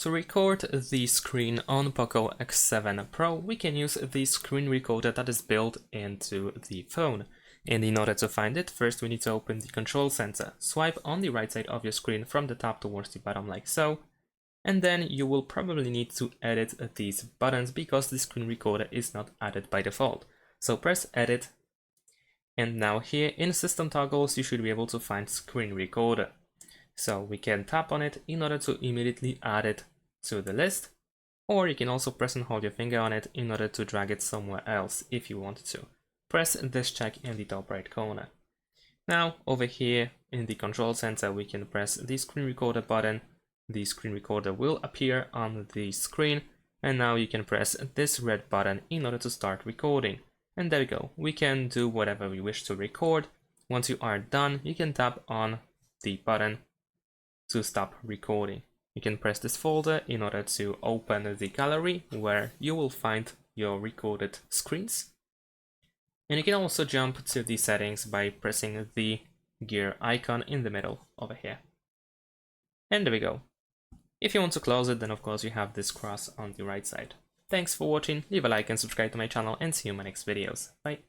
To record the screen on POCO X7 Pro, we can use the screen recorder that is built into the phone. And in order to find it, first we need to open the control center. Swipe on the right side of your screen from the top towards the bottom like so. And then you will probably need to edit these buttons because the screen recorder is not added by default. So press edit. And now here in system toggles, you should be able to find screen recorder. So we can tap on it in order to immediately add it to the list, or you can also press and hold your finger on it in order to drag it somewhere else if you wanted to. Press this check in the top right corner. Now over here in the control center we can press the screen recorder button. The screen recorder will appear on the screen, and now you can press this red button in order to start recording. And there we go, we can do whatever we wish to record. Once you are done, you can tap on the button to stop recording. You can press this folder in order to open the gallery where you will find your recorded screens. And you can also jump to the settings by pressing the gear icon in the middle over here. And there we go. If you want to close it, then of course you have this cross on the right side. Thanks for watching, leave a like and subscribe to my channel, and see you in my next videos. Bye!